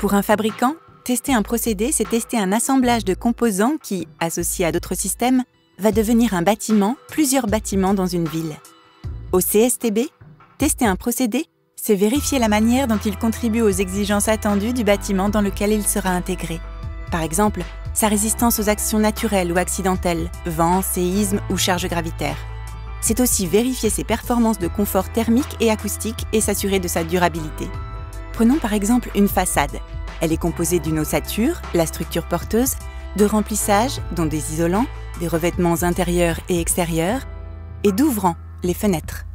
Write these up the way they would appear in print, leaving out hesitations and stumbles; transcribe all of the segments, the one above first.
Pour un fabricant, tester un procédé, c'est tester un assemblage de composants qui, associés à d'autres systèmes, va devenir un bâtiment, plusieurs bâtiments dans une ville. Au CSTB, tester un procédé, c'est vérifier la manière dont il contribue aux exigences attendues du bâtiment dans lequel il sera intégré. Par exemple, sa résistance aux actions naturelles ou accidentelles, vent, séisme ou charge gravitaire. C'est aussi vérifier ses performances de confort thermique et acoustique et s'assurer de sa durabilité. Prenons par exemple une façade. Elle est composée d'une ossature, la structure porteuse, de remplissage, dont des isolants, des revêtements intérieurs et extérieurs, et d'ouvrants, les fenêtres.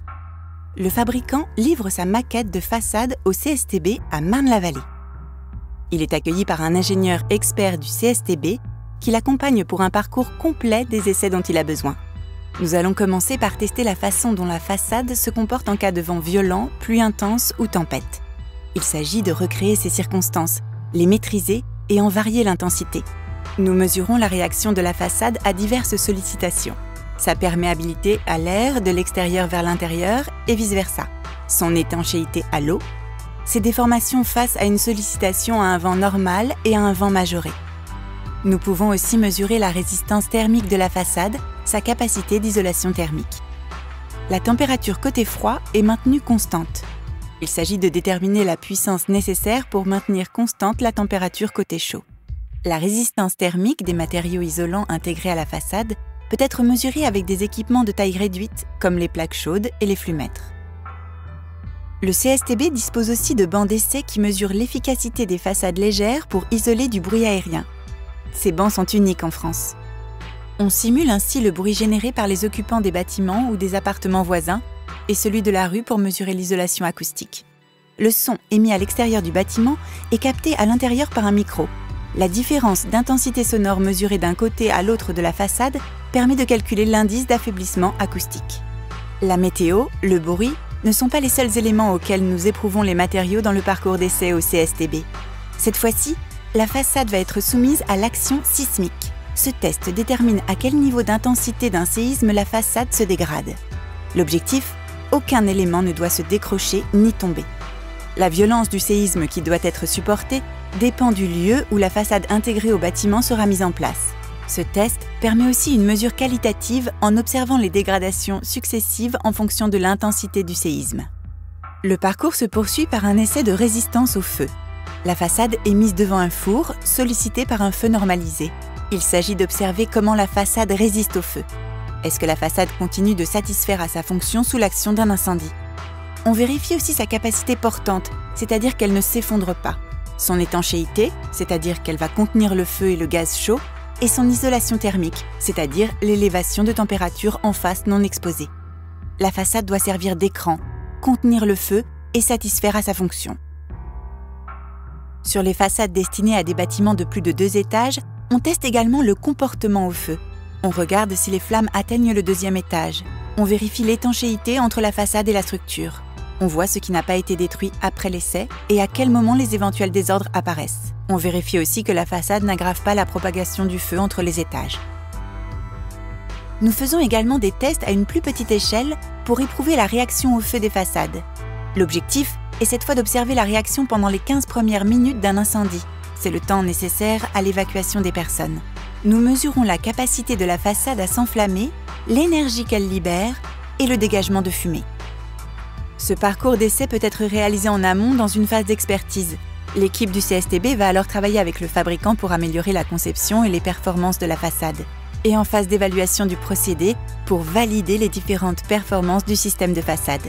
Le fabricant livre sa maquette de façade au CSTB à Marne-la-Vallée. Il est accueilli par un ingénieur expert du CSTB qui l'accompagne pour un parcours complet des essais dont il a besoin. Nous allons commencer par tester la façon dont la façade se comporte en cas de vent violent, pluie intense ou tempête. Il s'agit de recréer ces circonstances, les maîtriser et en varier l'intensité. Nous mesurons la réaction de la façade à diverses sollicitations. Sa perméabilité à l'air de l'extérieur vers l'intérieur et vice-versa. Son étanchéité à l'eau. Ses déformations face à une sollicitation à un vent normal et à un vent majoré. Nous pouvons aussi mesurer la résistance thermique de la façade, sa capacité d'isolation thermique. La température côté froid est maintenue constante. Il s'agit de déterminer la puissance nécessaire pour maintenir constante la température côté chaud. La résistance thermique des matériaux isolants intégrés à la façade peut être mesurée avec des équipements de taille réduite, comme les plaques chaudes et les flumètres. Le CSTB dispose aussi de bancs d'essai qui mesurent l'efficacité des façades légères pour isoler du bruit aérien. Ces bancs sont uniques en France. On simule ainsi le bruit généré par les occupants des bâtiments ou des appartements voisins et celui de la rue pour mesurer l'isolation acoustique. Le son émis à l'extérieur du bâtiment est capté à l'intérieur par un micro. La différence d'intensité sonore mesurée d'un côté à l'autre de la façade permet de calculer l'indice d'affaiblissement acoustique. La météo, le bruit, ne sont pas les seuls éléments auxquels nous éprouvons les matériaux dans le parcours d'essai au CSTB. Cette fois-ci, la façade va être soumise à l'action sismique. Ce test détermine à quel niveau d'intensité d'un séisme la façade se dégrade. L'objectif, aucun élément ne doit se décrocher ni tomber. La violence du séisme qui doit être supportée dépend du lieu où la façade intégrée au bâtiment sera mise en place. Ce test permet aussi une mesure qualitative en observant les dégradations successives en fonction de l'intensité du séisme. Le parcours se poursuit par un essai de résistance au feu. La façade est mise devant un four, sollicité par un feu normalisé. Il s'agit d'observer comment la façade résiste au feu. Est-ce que la façade continue de satisfaire à sa fonction sous l'action d'un incendie? On vérifie aussi sa capacité portante, c'est-à-dire qu'elle ne s'effondre pas. Son étanchéité, c'est-à-dire qu'elle va contenir le feu et le gaz chaud, et son isolation thermique, c'est-à-dire l'élévation de température en face non exposée. La façade doit servir d'écran, contenir le feu et satisfaire à sa fonction. Sur les façades destinées à des bâtiments de plus de 2 étages, on teste également le comportement au feu. On regarde si les flammes atteignent le 2e étage. On vérifie l'étanchéité entre la façade et la structure. On voit ce qui n'a pas été détruit après l'essai et à quel moment les éventuels désordres apparaissent. On vérifie aussi que la façade n'aggrave pas la propagation du feu entre les étages. Nous faisons également des tests à une plus petite échelle pour éprouver la réaction au feu des façades. L'objectif est cette fois d'observer la réaction pendant les 15 premières minutes d'un incendie. C'est le temps nécessaire à l'évacuation des personnes. Nous mesurons la capacité de la façade à s'enflammer, l'énergie qu'elle libère et le dégagement de fumée. Ce parcours d'essai peut être réalisé en amont dans une phase d'expertise. L'équipe du CSTB va alors travailler avec le fabricant pour améliorer la conception et les performances de la façade, et en phase d'évaluation du procédé pour valider les différentes performances du système de façade.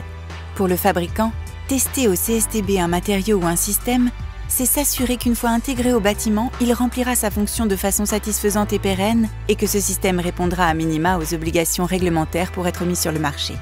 Pour le fabricant, tester au CSTB un matériau ou un système, c'est s'assurer qu'une fois intégré au bâtiment, il remplira sa fonction de façon satisfaisante et pérenne et que ce système répondra à minima aux obligations réglementaires pour être mis sur le marché.